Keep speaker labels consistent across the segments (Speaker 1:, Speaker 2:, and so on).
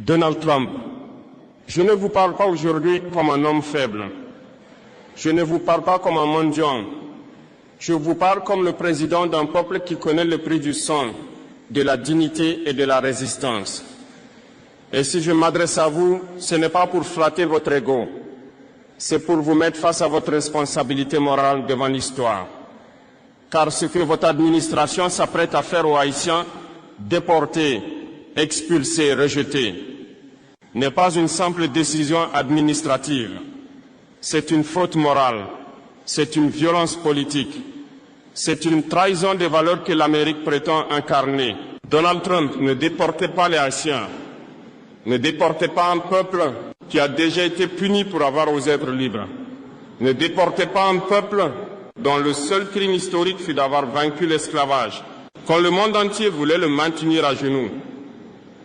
Speaker 1: Donald Trump, je ne vous parle pas aujourd'hui comme un homme faible. Je ne vous parle pas comme un mendiant. Je vous parle comme le président d'un peuple qui connaît le prix du sang, de la dignité et de la résistance. Et si je m'adresse à vous, ce n'est pas pour flatter votre ego, c'est pour vous mettre face à votre responsabilité morale devant l'histoire. Car ce que votre administration s'apprête à faire aux Haïtiens, déportés, expulsés, rejetés, n'est pas une simple décision administrative. C'est une faute morale, c'est une violence politique, c'est une trahison des valeurs que l'Amérique prétend incarner. Donald Trump, ne déportez pas les Haïtiens, ne déportez pas un peuple qui a déjà été puni pour avoir osé être libre. Ne déportez pas un peuple dont le seul crime historique fut d'avoir vaincu l'esclavage, quand le monde entier voulait le maintenir à genoux.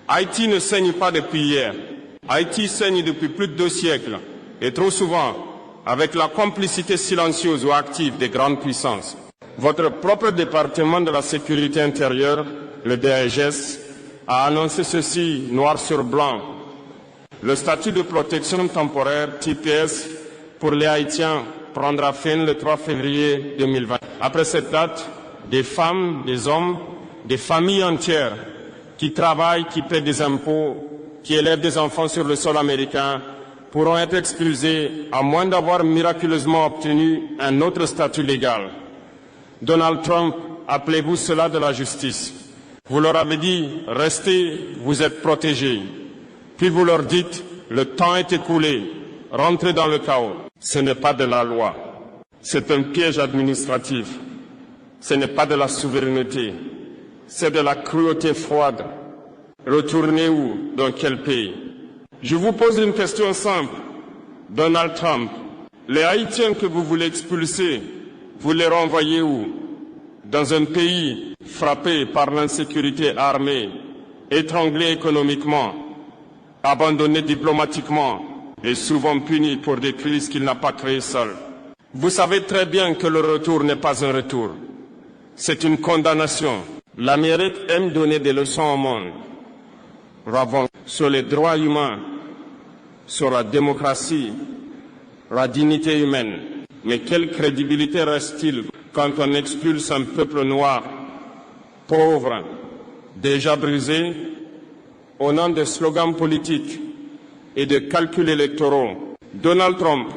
Speaker 1: Haïti ne saigne pas depuis hier. Haïti saigne depuis plus de 2 siècles, et trop souvent avec la complicité silencieuse ou active des grandes puissances. Votre propre département de la sécurité intérieure, le DHS, a annoncé ceci noir sur blanc. Le statut de protection temporaire, TPS, pour les Haïtiens prendra fin le 3 février 2020. Après cette date, des femmes, des hommes, des familles entières qui travaillent, qui paient des impôts, qui élèvent des enfants sur le sol américain, pourront être expulsés à moins d'avoir miraculeusement obtenu un autre statut légal. Donald Trump, appelez-vous cela de la justice. Vous leur avez dit, restez, vous êtes protégés. Puis vous leur dites, le temps est écoulé, rentrez dans le chaos. Ce n'est pas de la loi, c'est un piège administratif. Ce n'est pas de la souveraineté, c'est de la cruauté froide. Retournez où? Dans quel pays? Je vous pose une question simple. Donald Trump, les Haïtiens que vous voulez expulser, vous les renvoyez où? Dans un pays frappé par l'insécurité armée, étranglé économiquement, abandonné diplomatiquement et souvent puni pour des crises qu'il n'a pas créées seul. Vous savez très bien que le retour n'est pas un retour. C'est une condamnation. L'Amérique aime donner des leçons au monde. Ravons sur les droits humains, sur la démocratie, la dignité humaine. Mais quelle crédibilité reste-t-il quand on expulse un peuple noir, pauvre, déjà brisé, au nom de slogans politiques et de calculs électoraux? Donald Trump,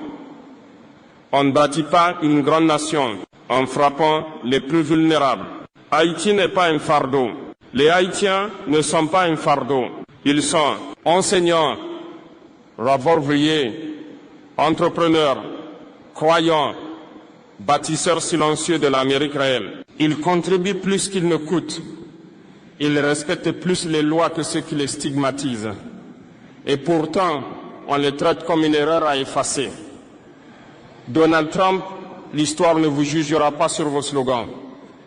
Speaker 1: on ne bâtit pas une grande nation en frappant les plus vulnérables. Haïti n'est pas un fardeau. Les Haïtiens ne sont pas un fardeau. Ils sont enseignants, ouvriers, entrepreneurs, croyants, bâtisseurs silencieux de l'Amérique réelle. Ils contribuent plus qu'ils ne coûtent. Ils respectent plus les lois que ceux qui les stigmatisent. Et pourtant, on les traite comme une erreur à effacer. Donald Trump, l'histoire ne vous jugera pas sur vos slogans.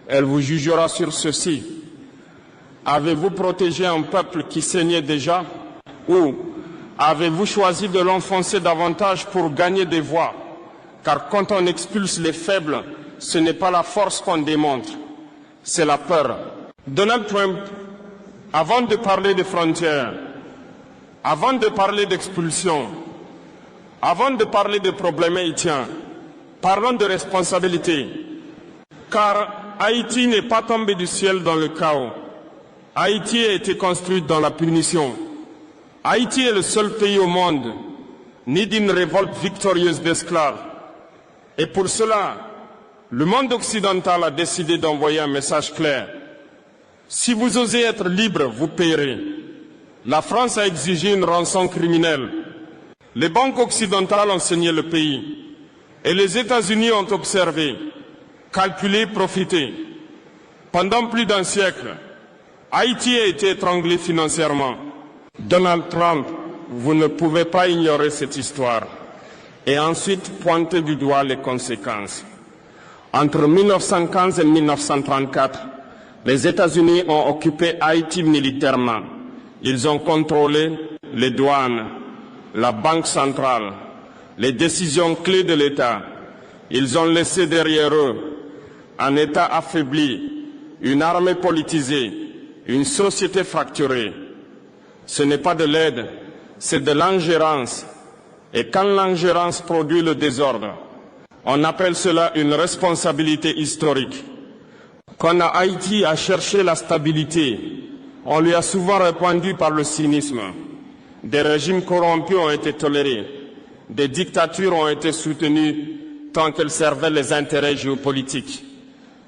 Speaker 1: Elle vous jugera sur ceci. Avez-vous protégé un peuple qui saignait déjà? Ou avez-vous choisi de l'enfoncer davantage pour gagner des voix? Car quand on expulse les faibles, ce n'est pas la force qu'on démontre, c'est la peur. Donald Trump, avant de parler de frontières, avant de parler d'expulsion, avant de parler de problèmes haïtiens, parlons de responsabilité. Car Haïti n'est pas tombé du ciel dans le chaos. Haïti a été construite dans la punition. Haïti est le seul pays au monde, né d'une révolte victorieuse d'esclaves. Et pour cela, le monde occidental a décidé d'envoyer un message clair. Si vous osez être libre, vous paierez. La France a exigé une rançon criminelle. Les banques occidentales ont saigné le pays. Et les États-Unis ont observé, calculé, profité. Pendant plus d'un siècle, Haïti a été étranglé financièrement. Donald Trump, vous ne pouvez pas ignorer cette histoire et ensuite pointer du doigt les conséquences. Entre 1915 et 1934, les États-Unis ont occupé Haïti militairement. Ils ont contrôlé les douanes, la banque centrale, les décisions clés de l'État. Ils ont laissé derrière eux un État affaibli, une armée politisée, une société fracturée. Ce n'est pas de l'aide, c'est de l'ingérence. Et quand l'ingérence produit le désordre, on appelle cela une responsabilité historique. Quand Haïti a cherché la stabilité, on lui a souvent répondu par le cynisme. Des régimes corrompus ont été tolérés, des dictatures ont été soutenues tant qu'elles servaient les intérêts géopolitiques.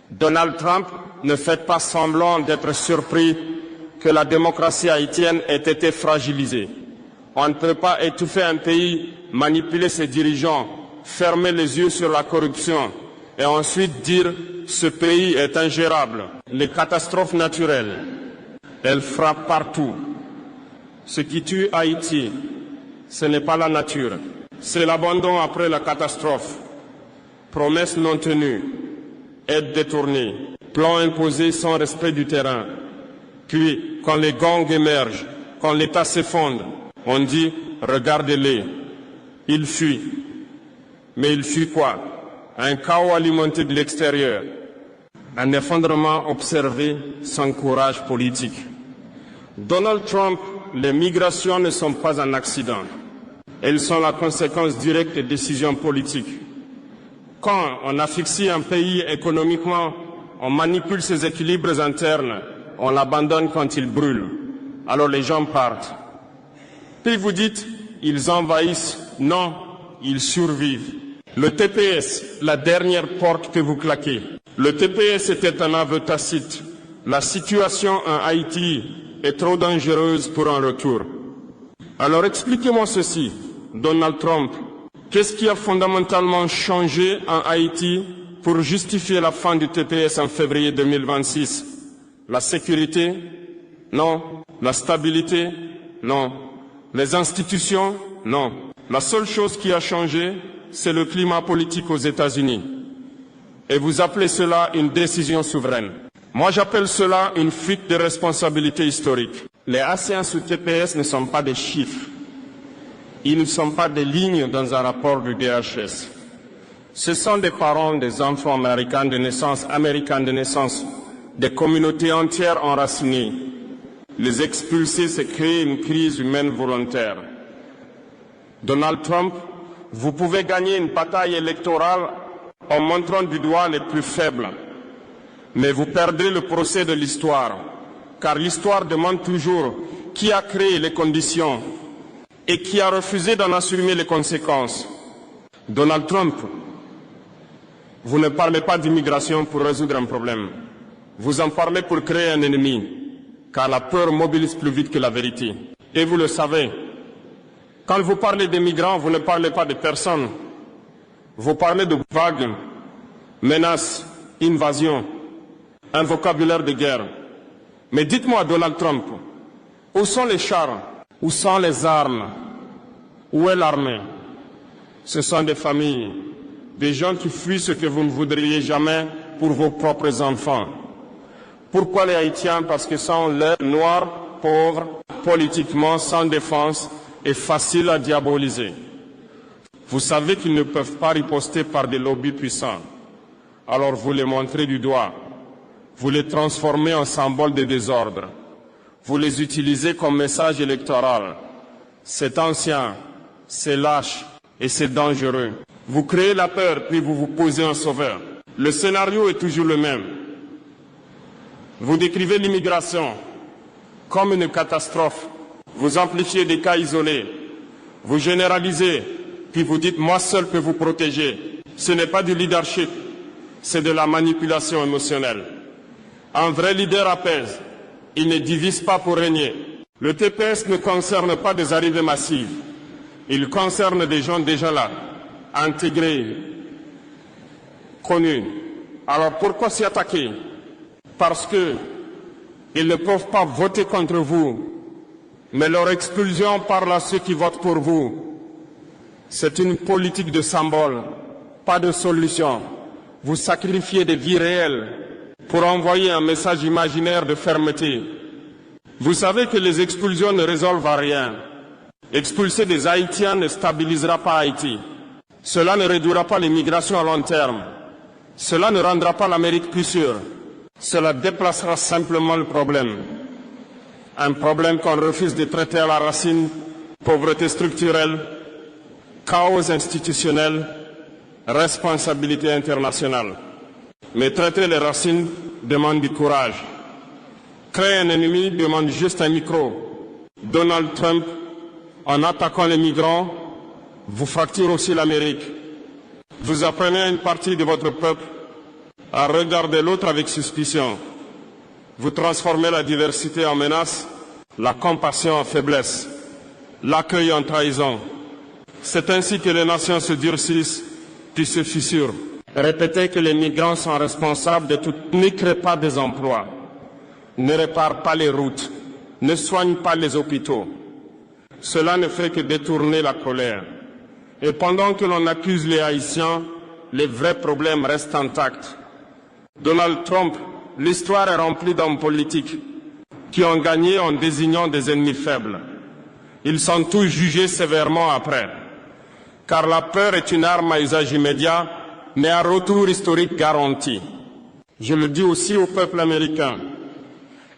Speaker 1: Donald Trump ne fait pas semblant d'être surpris que la démocratie haïtienne ait été fragilisée. On ne peut pas étouffer un pays, manipuler ses dirigeants, fermer les yeux sur la corruption et ensuite dire « ce pays est ingérable ». Les catastrophes naturelles, elles frappent partout. Ce qui tue Haïti, ce n'est pas la nature, c'est l'abandon après la catastrophe. Promesses non tenues, aides détournées, plans imposés sans respect du terrain. Puis, quand les gangs émergent, quand l'État s'effondre, on dit « regardez-les, ils fuient ». Mais ils fuient quoi? Un chaos alimenté de l'extérieur, un effondrement observé sans courage politique. Donald Trump, les migrations ne sont pas un accident. Elles sont la conséquence directe des décisions politiques. Quand on asphyxie un pays économiquement, on manipule ses équilibres internes, on l'abandonne quand il brûle. Alors les gens partent. Puis vous dites, ils envahissent. Non, ils survivent. Le TPS, la dernière porte que vous claquez. Le TPS était un aveu tacite. La situation en Haïti est trop dangereuse pour un retour. Alors expliquez-moi ceci, Donald Trump. Qu'est-ce qui a fondamentalement changé en Haïti pour justifier la fin du TPS en février 2026? La sécurité? Non. La stabilité? Non. Les institutions? Non. La seule chose qui a changé, c'est le climat politique aux États-Unis. Et vous appelez cela une décision souveraine. Moi, j'appelle cela une fuite de responsabilité historique. Les assaillants sous TPS ne sont pas des chiffres. Ils ne sont pas des lignes dans un rapport du DHS. Ce sont des parents des enfants américains de naissance, des communautés entières enracinées. Les expulser, c'est créer une crise humaine volontaire. Donald Trump, vous pouvez gagner une bataille électorale en montrant du doigt les plus faibles. Mais vous perdrez le procès de l'histoire, car l'histoire demande toujours qui a créé les conditions et qui a refusé d'en assumer les conséquences. Donald Trump, vous ne parlez pas d'immigration pour résoudre un problème. Vous en parlez pour créer un ennemi, car la peur mobilise plus vite que la vérité. Et vous le savez, quand vous parlez des migrants, vous ne parlez pas de personnes. Vous parlez de vagues, menaces, invasions, un vocabulaire de guerre. Mais dites-moi, Donald Trump, où sont les chars? Où sont les armes? Où est l'armée? Ce sont des familles, des gens qui fuient ce que vous ne voudriez jamais pour vos propres enfants. Pourquoi les Haïtiens? Parce qu'ils sont laids, noirs, pauvres, politiquement sans défense et faciles à diaboliser. Vous savez qu'ils ne peuvent pas riposter par des lobbies puissants. Alors vous les montrez du doigt. Vous les transformez en symboles de désordre. Vous les utilisez comme message électoral. C'est ancien, c'est lâche et c'est dangereux. Vous créez la peur, puis vous vous posez un sauveur. Le scénario est toujours le même. Vous décrivez l'immigration comme une catastrophe. Vous amplifiez des cas isolés. Vous généralisez, puis vous dites « moi seul peux vous protéger ». Ce n'est pas du leadership, c'est de la manipulation émotionnelle. Un vrai leader apaise. Il ne divise pas pour régner. Le TPS ne concerne pas des arrivées massives. Il concerne des gens déjà là, intégrés, connus. Alors pourquoi s'y attaquer? Parce qu'ils ne peuvent pas voter contre vous, mais leur expulsion parle à ceux qui votent pour vous. C'est une politique de symbole, pas de solution. Vous sacrifiez des vies réelles pour envoyer un message imaginaire de fermeté. Vous savez que les expulsions ne résolvent rien. Expulser des Haïtiens ne stabilisera pas Haïti. Cela ne réduira pas les migrations à long terme. Cela ne rendra pas l'Amérique plus sûre. Cela déplacera simplement le problème. Un problème qu'on refuse de traiter à la racine, pauvreté structurelle, chaos institutionnel, responsabilité internationale. Mais traiter les racines demande du courage. Créer un ennemi demande juste un micro. Donald Trump, en attaquant les migrants, vous fracture aussi l'Amérique. Vous apprenez à une partie de votre peuple à regarder l'autre avec suspicion. Vous transformez la diversité en menace, la compassion en faiblesse, l'accueil en trahison. C'est ainsi que les nations se durcissent, puis se fissurent. Répétez que les migrants sont responsables de tout. Ne créez pas des emplois, ne répare pas les routes, ne soigne pas les hôpitaux. Cela ne fait que détourner la colère. Et pendant que l'on accuse les Haïtiens, les vrais problèmes restent intacts. Donald Trump, l'histoire est remplie d'hommes politiques qui ont gagné en désignant des ennemis faibles. Ils sont tous jugés sévèrement après. Car la peur est une arme à usage immédiat, mais à retour historique garanti. Je le dis aussi au peuple américain.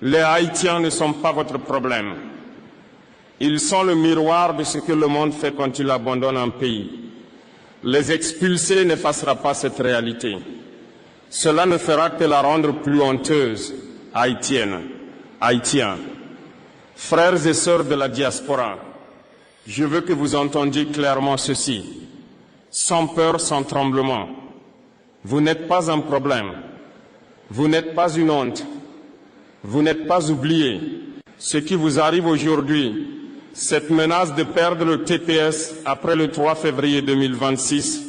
Speaker 1: Les Haïtiens ne sont pas votre problème. Ils sont le miroir de ce que le monde fait quand il abandonne un pays. Les expulser n'effacera pas cette réalité. Cela ne fera que la rendre plus honteuse, haïtienne, haïtien. Frères et sœurs de la diaspora, je veux que vous entendiez clairement ceci. Sans peur, sans tremblement. Vous n'êtes pas un problème. Vous n'êtes pas une honte. Vous n'êtes pas oublié. Ce qui vous arrive aujourd'hui, cette menace de perdre le TPS après le 3 février 2026,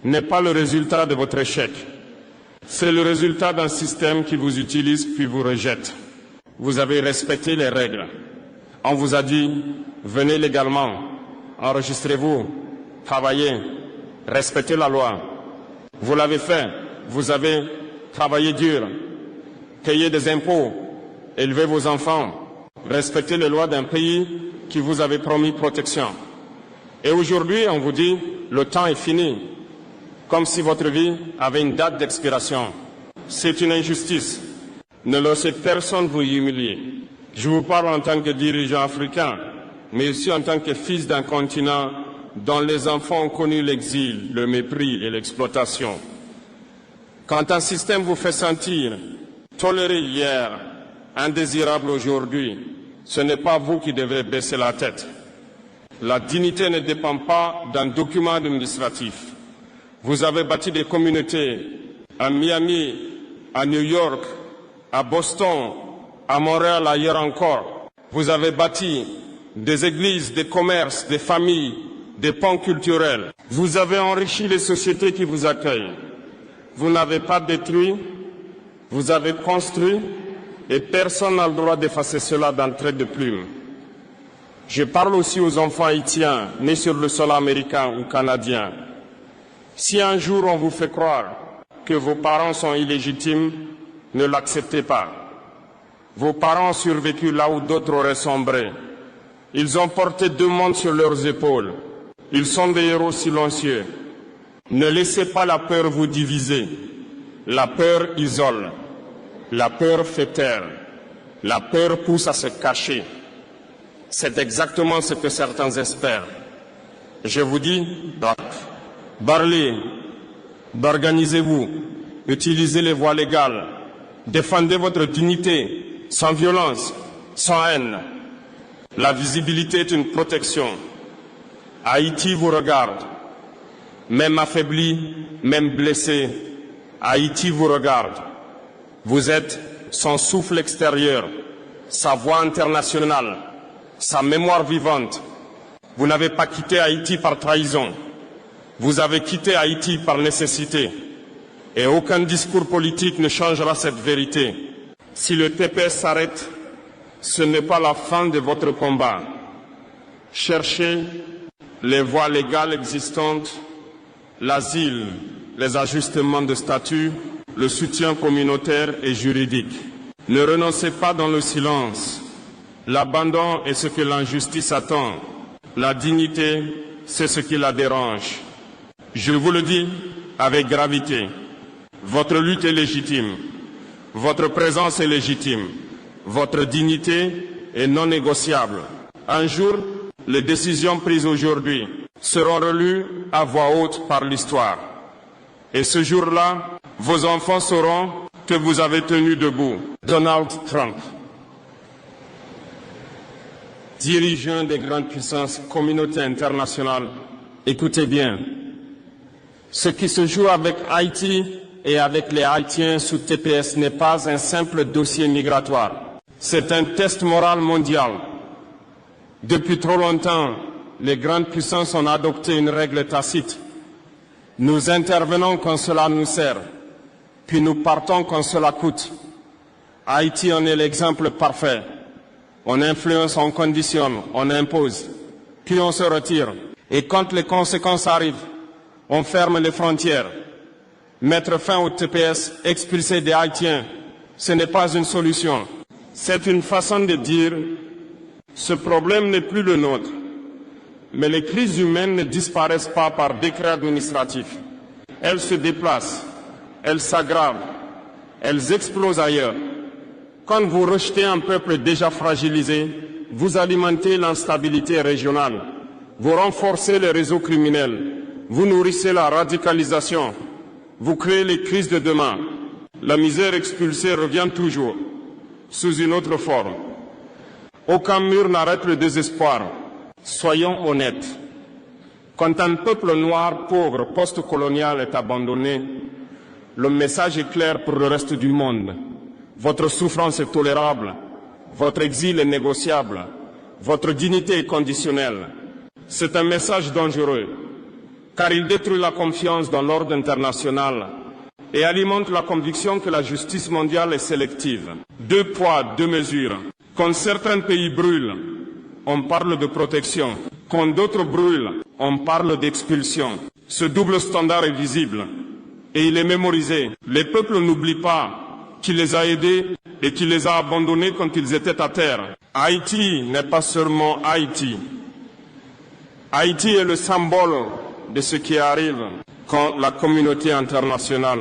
Speaker 1: n'est pas le résultat de votre échec. C'est le résultat d'un système qui vous utilise puis vous rejette. Vous avez respecté les règles. On vous a dit, venez légalement, enregistrez-vous, travaillez, respectez la loi. Vous l'avez fait, vous avez travaillé dur, payé des impôts, élevé vos enfants, respectez les lois d'un pays qui vous avait promis protection. Et aujourd'hui, on vous dit, le temps est fini, comme si votre vie avait une date d'expiration. C'est une injustice. Ne laissez personne vous humilier. Je vous parle en tant que dirigeant africain, mais aussi en tant que fils d'un continent dont les enfants ont connu l'exil, le mépris et l'exploitation. Quand un système vous fait sentir toléré hier, indésirable aujourd'hui, ce n'est pas vous qui devrez baisser la tête. La dignité ne dépend pas d'un document administratif. Vous avez bâti des communautés à Miami, à New York, à Boston, à Montréal, ailleurs encore. Vous avez bâti des églises, des commerces, des familles, des pans culturels. Vous avez enrichi les sociétés qui vous accueillent. Vous n'avez pas détruit, vous avez construit et personne n'a le droit d'effacer cela d'un trait de plume. Je parle aussi aux enfants haïtiens nés sur le sol américain ou canadien. Si un jour on vous fait croire que vos parents sont illégitimes, ne l'acceptez pas. Vos parents ont survécu là où d'autres auraient sombré. Ils ont porté 2 mondes sur leurs épaules. Ils sont des héros silencieux. Ne laissez pas la peur vous diviser. La peur isole. La peur fait taire. La peur pousse à se cacher. C'est exactement ce que certains espèrent. Je vous dis, parlez, organisez-vous, utilisez les voies légales, défendez votre dignité, sans violence, sans haine. La visibilité est une protection. Haïti vous regarde. Même affaibli, même blessé, Haïti vous regarde. Vous êtes son souffle extérieur, sa voix internationale, sa mémoire vivante. Vous n'avez pas quitté Haïti par trahison. Vous avez quitté Haïti par nécessité. Et aucun discours politique ne changera cette vérité. Si le TPS s'arrête, ce n'est pas la fin de votre combat. Cherchez les voies légales existantes, l'asile, les ajustements de statut, le soutien communautaire et juridique. Ne renoncez pas dans le silence. L'abandon est ce que l'injustice attend. La dignité, c'est ce qui la dérange. Je vous le dis avec gravité. Votre lutte est légitime. Votre présence est légitime. Votre dignité et non négociable. Un jour, les décisions prises aujourd'hui seront relues à voix haute par l'histoire. Et ce jour-là, vos enfants sauront que vous avez tenu debout. Donald Trump, dirigeant des grandes puissances, communauté internationale, écoutez bien. Ce qui se joue avec Haïti et avec les Haïtiens sous TPS n'est pas un simple dossier migratoire. C'est un test moral mondial. Depuis trop longtemps, les grandes puissances ont adopté une règle tacite. Nous intervenons quand cela nous sert, puis nous partons quand cela coûte. Haïti en est l'exemple parfait. On influence, on conditionne, on impose, puis on se retire. Et quand les conséquences arrivent, on ferme les frontières. Mettre fin au TPS, expulser des Haïtiens, ce n'est pas une solution. C'est une façon de dire, ce problème n'est plus le nôtre. Mais les crises humaines ne disparaissent pas par décret administratif. Elles se déplacent, elles s'aggravent, elles explosent ailleurs. Quand vous rejetez un peuple déjà fragilisé, vous alimentez l'instabilité régionale, vous renforcez les réseaux criminels, vous nourrissez la radicalisation, vous créez les crises de demain. La misère expulsée revient toujours, sous une autre forme. Aucun mur n'arrête le désespoir. Soyons honnêtes. Quand un peuple noir, pauvre, post-colonial est abandonné, le message est clair pour le reste du monde. Votre souffrance est tolérable, votre exil est négociable, votre dignité est conditionnelle. C'est un message dangereux, car il détruit la confiance dans l'ordre international et alimente la conviction que la justice mondiale est sélective. 2 poids, 2 mesures. Quand certains pays brûlent, on parle de protection. Quand d'autres brûlent, on parle d'expulsion. Ce double standard est visible et il est mémorisé. Les peuples n'oublient pas qui les a aidés et qui les a abandonnés quand ils étaient à terre. Haïti n'est pas seulement Haïti. Haïti est le symbole de ce qui arrive quand la communauté internationale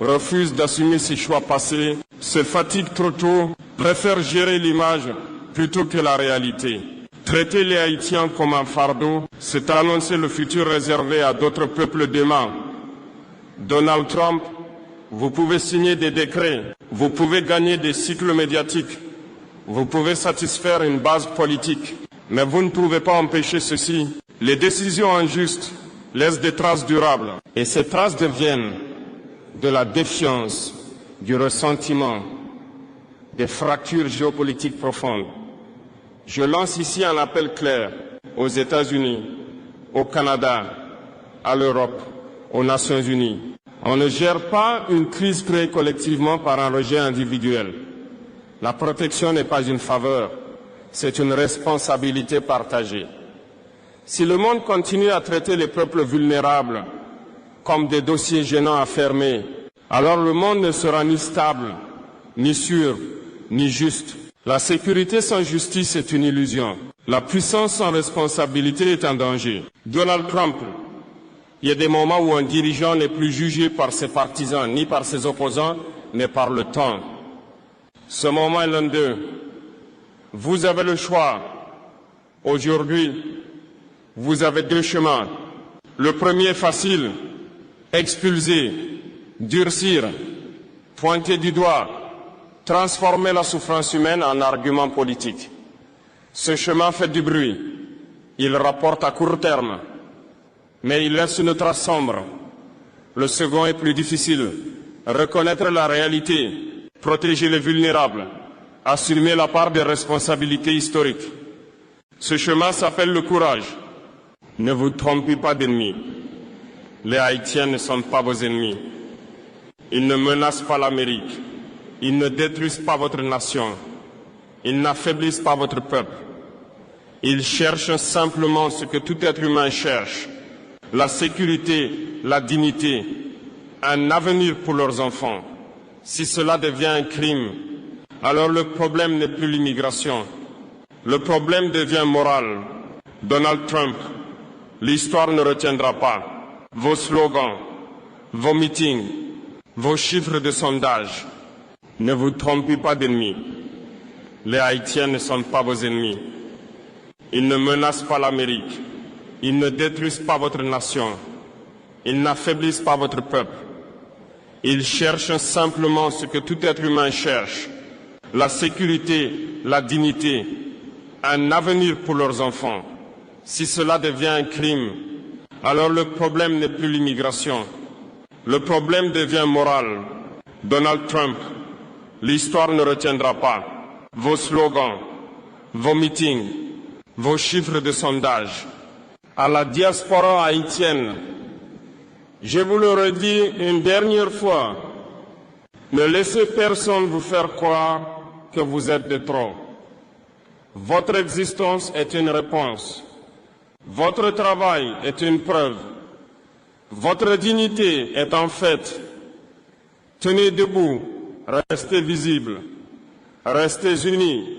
Speaker 1: refuse d'assumer ses choix passés, se fatigue trop tôt, préfère gérer l'image plutôt que la réalité. Traiter les Haïtiens comme un fardeau, c'est annoncer le futur réservé à d'autres peuples demain. Donald Trump, vous pouvez signer des décrets, vous pouvez gagner des cycles médiatiques, vous pouvez satisfaire une base politique, mais vous ne pouvez pas empêcher ceci. Les décisions injustes laissent des traces durables, et ces traces deviennent de la défiance, du ressentiment, des fractures géopolitiques profondes. Je lance ici un appel clair aux États-Unis, au Canada, à l'Europe, aux Nations Unies. On ne gère pas une crise créée collectivement par un rejet individuel. La protection n'est pas une faveur, c'est une responsabilité partagée. Si le monde continue à traiter les peuples vulnérables comme des dossiers gênants à fermer, alors le monde ne sera ni stable, ni sûr, ni juste. La sécurité sans justice est une illusion. La puissance sans responsabilité est un danger. Donald Trump, il y a des moments où un dirigeant n'est plus jugé par ses partisans, ni par ses opposants, mais par le temps. Ce moment est l'un d'eux. Vous avez le choix. Aujourd'hui, vous avez 2 chemins. Le premier est facile, expulser, durcir, pointer du doigt, transformer la souffrance humaine en argument politique. Ce chemin fait du bruit, il rapporte à court terme, mais il laisse une trace sombre. Le second est plus difficile, reconnaître la réalité, protéger les vulnérables, assumer la part des responsabilités historiques. Ce chemin s'appelle le courage. Ne vous trompez pas d'ennemis. Les Haïtiens ne sont pas vos ennemis. Ils ne menacent pas l'Amérique. Ils ne détruisent pas votre nation. Ils n'affaiblissent pas votre peuple. Ils cherchent simplement ce que tout être humain cherche. La sécurité, la dignité, un avenir pour leurs enfants. Si cela devient un crime, alors le problème n'est plus l'immigration. Le problème devient moral. Donald Trump, l'histoire ne retiendra pas vos slogans, vos meetings, vos chiffres de sondage. Ne vous trompez pas d'ennemis. Les Haïtiens ne sont pas vos ennemis. Ils ne menacent pas l'Amérique. Ils ne détruisent pas votre nation. Ils n'affaiblissent pas votre peuple. Ils cherchent simplement ce que tout être humain cherche, la sécurité, la dignité, un avenir pour leurs enfants. Si cela devient un crime, alors le problème n'est plus l'immigration. Le problème devient moral. Donald Trump, l'histoire ne retiendra pas vos slogans, vos meetings, vos chiffres de sondage. À la diaspora haïtienne, je vous le redis une dernière fois, ne laissez personne vous faire croire que vous êtes de trop. Votre existence est une réponse. Votre travail est une preuve. Votre dignité est en fait. Tenez debout, restez visibles, restez unis.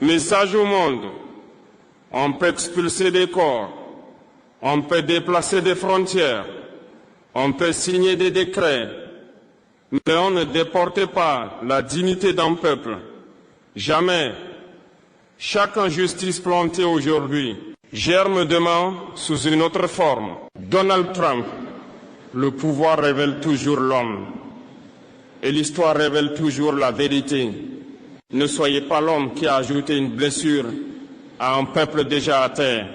Speaker 1: Message au monde, on peut expulser des corps, on peut déplacer des frontières, on peut signer des décrets, mais on ne déporte pas la dignité d'un peuple. Jamais. Chaque injustice plantée aujourd'hui germe demain sous une autre forme. Donald Trump, le pouvoir révèle toujours l'homme. Et l'histoire révèle toujours la vérité. Ne soyez pas l'homme qui a ajouté une blessure à un peuple déjà à terre.